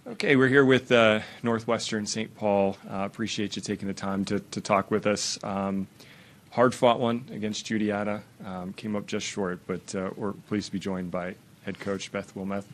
Okay, we're here with Northwestern St. Paul. Appreciate you taking the time to talk with us. Hard-fought one against Juniata. Came up just short, but we're pleased to be joined by head coach Beth Wilmeth,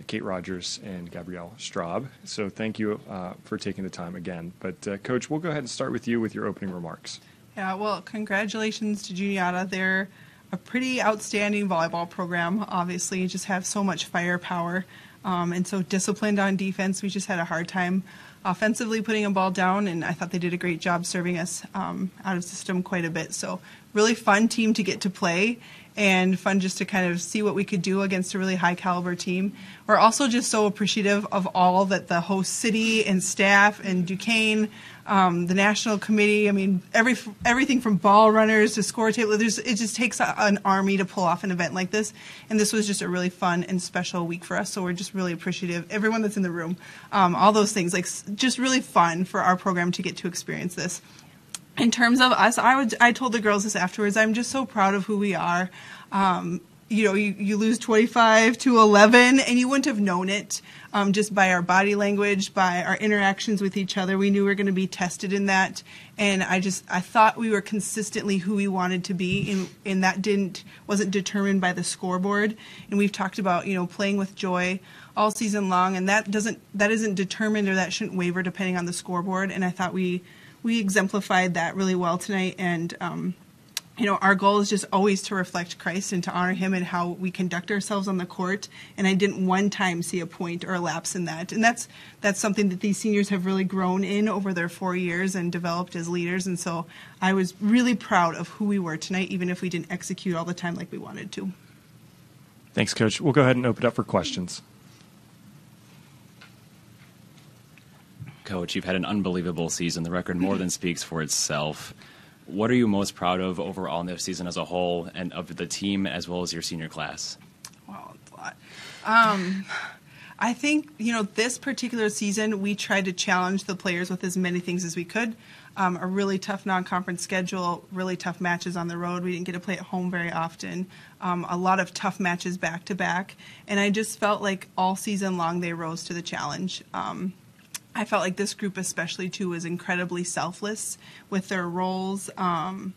Kate Rogers, and Gabrielle Straub. So thank you for taking the time again. But Coach, we'll go ahead and start with you with your opening remarks. Yeah, well, congratulations to Juniata. They're a pretty outstanding volleyball program, obviously. You just have so much firepower. And so disciplined on defense. We just had a hard time offensively putting a ball down, and I thought they did a great job serving us out of system quite a bit. So really fun team to get to play, and fun just to kind of see what we could do against a really high-caliber team. We're also just so appreciative of all that the host city and staff and Duquesne, the national committee, I mean, everything from ball runners to score table, it just takes an army to pull off an event like this. And this was just a really fun and special week for us, so we're just really appreciative. Everyone that's in the room, all those things, like just really fun for our program to get to experience this. In terms of us, I told the girls this afterwards. I'm just so proud of who we are. You lose 25-11, and you wouldn't have known it just by our body language, by our interactions with each other. We knew we were going to be tested in that, and I thought we were consistently who we wanted to be, and that wasn't determined by the scoreboard. And we've talked about playing with joy all season long, and that isn't determined, or that shouldn't waver depending on the scoreboard. And I thought we exemplified that really well tonight, and our goal is just always to reflect Christ and to honor him and how we conduct ourselves on the court. And I didn't one time see a point or a lapse in that. And that's something that these seniors have really grown in over their 4 years and developed as leaders. And so I was really proud of who we were tonight, even if we didn't execute all the time like we wanted to. Thanks, Coach. We'll go ahead and open it up for questions. Coach, you've had an unbelievable season. The record more than speaks for itself. What are you most proud of overall in this season as a whole, and of the team as well as your senior class? Wow, that's a lot. I think, this particular season, we tried to challenge the players with as many things as we could. A really tough non-conference schedule, really tough matches on the road. We didn't get to play at home very often. A lot of tough matches back-to-back. And I just felt like all season long they rose to the challenge. I felt like this group especially, too, was incredibly selfless with their roles and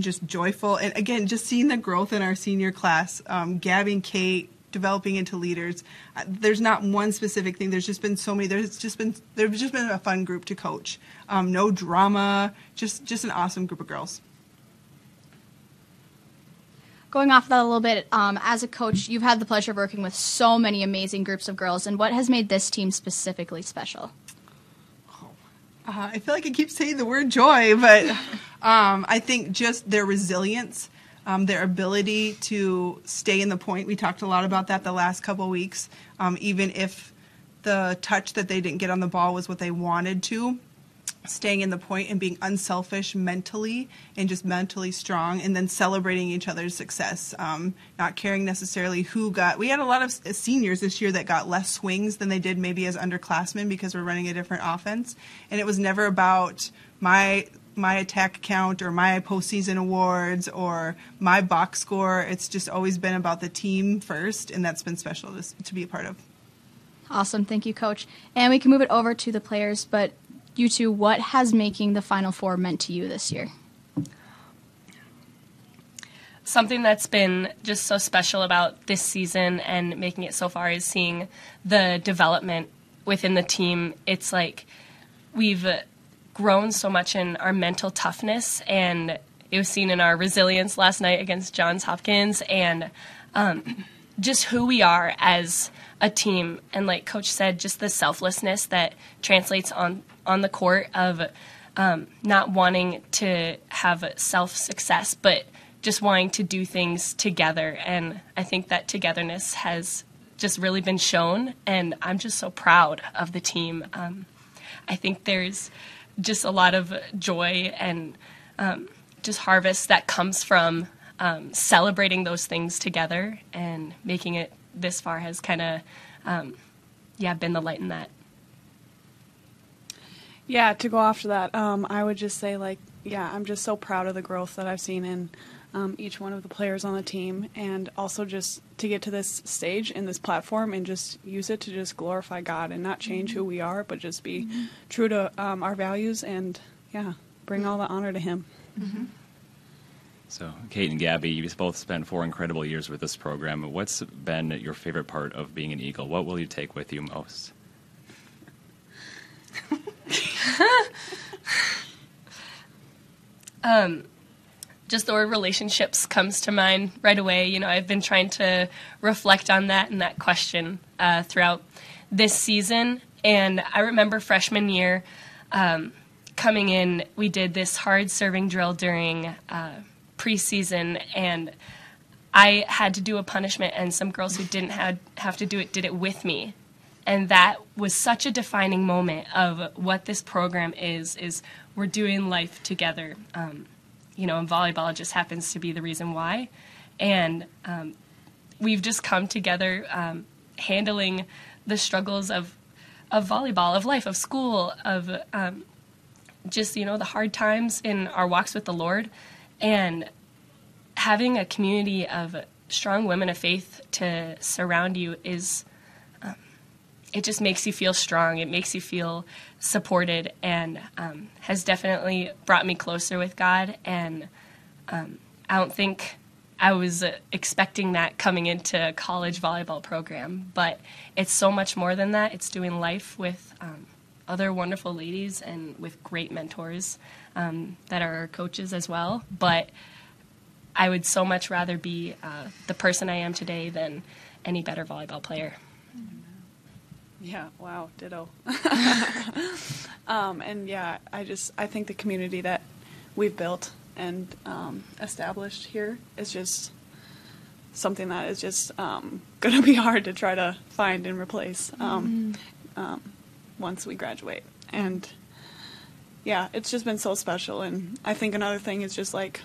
just joyful. And, again, just seeing the growth in our senior class, Gabby and Kate developing into leaders. There's not one specific thing. There's just been so many. There's just been a fun group to coach. No drama, just an awesome group of girls. Going off that a little bit, as a coach, you've had the pleasure of working with so many amazing groups of girls. And what has made this team specifically special? I feel like I keep saying the word joy, but I think just their resilience, their ability to stay in the point. We talked a lot about that the last couple of weeks. Even if the touch that they didn't get on the ball was what they wanted to, staying in the point and being unselfish mentally and just mentally strong, and then celebrating each other's success, not caring necessarily who got. We had a lot of seniors this year that got less swings than they did maybe as underclassmen because we're running a different offense, and it was never about my attack count or my postseason awards or my box score. It's just always been about the team first, and that's been special to be a part of. Awesome. Thank you, Coach. And we can move it over to the players, but you two, what has making the Final Four meant to you this year? Something that's been just so special about this season and making it so far is seeing the development within the team. It's like we've grown so much in our mental toughness, and it was seen in our resilience last night against Johns Hopkins, and just who we are as a team. And like Coach said, just the selflessness that translates on the court of not wanting to have self-success, but just wanting to do things together. And I think that togetherness has just really been shown, and I'm just so proud of the team. I think there's just a lot of joy and just harvest that comes from celebrating those things together, and making it this far has kind of, been the light in that. Yeah, to go after that, I would just say, I'm just so proud of the growth that I've seen in each one of the players on the team, and also just to get to this stage and this platform and just use it to just glorify God and not change who we are, but just be true to our values and, bring all the honor to Him. Mm-hmm. So, Kate and Gabby, you've both spent 4 incredible years with this program. What's been your favorite part of being an Eagle? What will you take with you most? Just the word relationships comes to mind right away. You know, I've been trying to reflect on that and that question throughout this season. And I remember freshman year coming in, we did this hard serving drill during preseason, and I had to do a punishment, and some girls who didn't have to do it did it with me. And that was such a defining moment of what this program is we're doing life together. You know, and volleyball just happens to be the reason why. And we've just come together handling the struggles of volleyball, of life, of school, of just, you know, the hard times in our walks with the Lord. And having a community of strong women of faith to surround you is, it just makes you feel strong. It makes you feel supported, and has definitely brought me closer with God. And I don't think I was expecting that coming into a college volleyball program, but it's so much more than that. It's doing life with other wonderful ladies and with great mentors that are coaches as well. But I would so much rather be the person I am today than any better volleyball player. Yeah, wow, ditto. And yeah, I think the community that we've built and established here is just something that is just going to be hard to try to find and replace once we graduate. And yeah, it's just been so special. And I think another thing is just like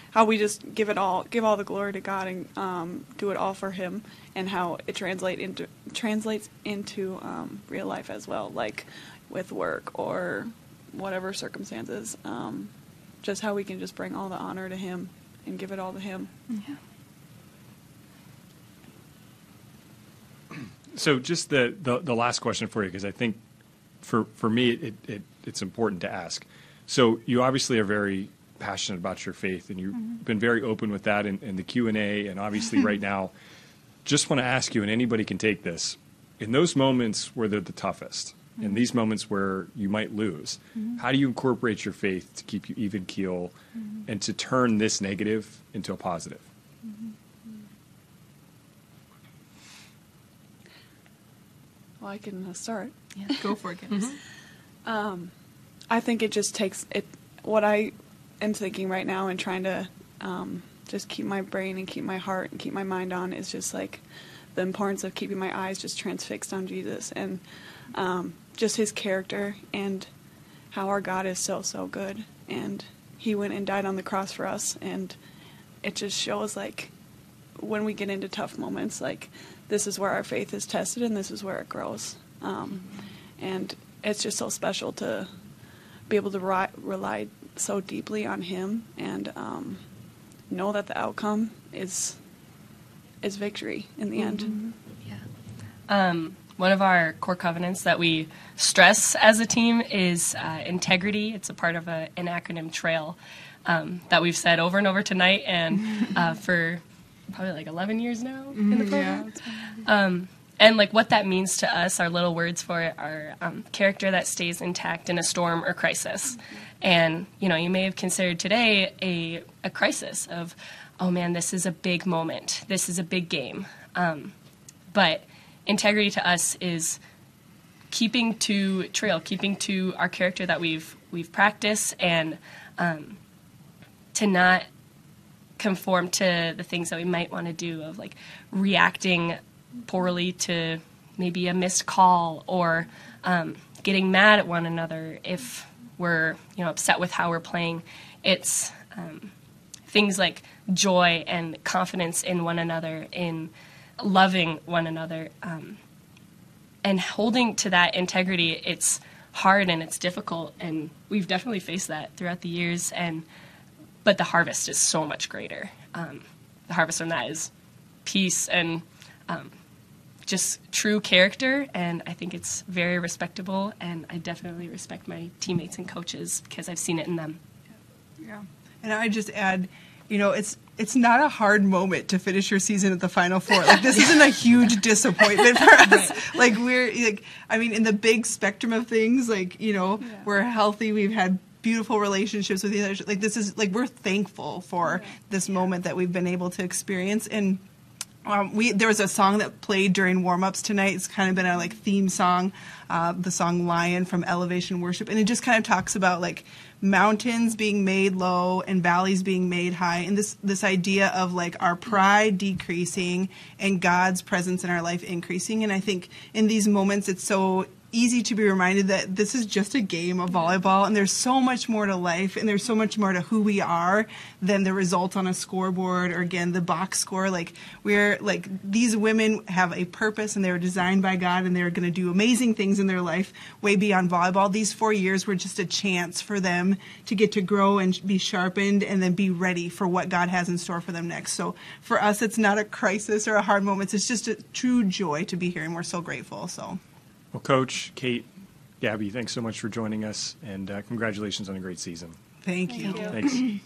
how we just give all the glory to God and do it all for Him, and how it translates into real life as well, like with work or whatever circumstances. Just how we can just bring all the honor to Him and give it all to Him. Yeah. So just the last question for you, because I think for me it's important to ask. So you obviously are very passionate about your faith, and you've been very open with that in the Q&A, and obviously right now, just want to ask you, and anybody can take this, in those moments where they're the toughest, in these moments where you might lose, how do you incorporate your faith to keep you even keel and to turn this negative into a positive? Well, I can start. Yeah, go for it, Gibbs. I think it just takes it. What I am thinking right now and trying to just keep my brain and keep my heart and keep my mind on is just like the importance of keeping my eyes just transfixed on Jesus, and just His character and how our God is so, so good. And He went and died on the cross for us, and it just shows like when we get into tough moments, like this is where our faith is tested and this is where it grows. And it's just so special to be able to rely so deeply on Him and know that the outcome is victory in the end. Yeah. One of our core covenants that we stress as a team is integrity. It's a part of an acronym trail that we've said over and over tonight, and for probably like 11 years now in the program. And like what that means to us, our little words for it are character that stays intact in a storm or crisis. And, you know, you may have considered today a crisis of, oh man, this is a big moment. This is a big game. But integrity to us is keeping to trail, keeping to our character that we've practiced, and to not conform to the things that we might want to do, of like reacting poorly to maybe a missed call, or getting mad at one another if we're, you know, upset with how we're playing. It's things like joy and confidence in one another, in loving one another, and holding to that integrity. It's hard and it's difficult, and we've definitely faced that throughout the years. And but the harvest is so much greater. The harvest from that is peace and just true character, and I think it's very respectable, and I definitely respect my teammates and coaches because I've seen it in them. Yeah. And I just add, it's not a hard moment to finish your season at the Final Four. Like, this isn't a huge disappointment for us. Right. Like, in the big spectrum of things, we're healthy. We've had beautiful relationships with each other. Like, this is, we're thankful for this moment that we've been able to experience. And there was a song that played during warm-ups tonight. It's kind of been our theme song, the song Lion from Elevation Worship. And it just kind of talks about mountains being made low and valleys being made high, and this idea of our pride decreasing and God's presence in our life increasing. And I think in these moments it's so easy to be reminded that this is just a game of volleyball, and there's so much more to life, and there's so much more to who we are than the result on a scoreboard or, again, the box score. These women have a purpose, and they were designed by God, and they're going to do amazing things in their life way beyond volleyball. These 4 years were just a chance for them to get to grow and be sharpened and then be ready for what God has in store for them next. So for us, it's not a crisis or a hard moment. It's just a true joy to be here, and we're so grateful. So. Well, Coach, Kate, Gabby, thanks so much for joining us, and congratulations on a great season. Thank you. Thanks.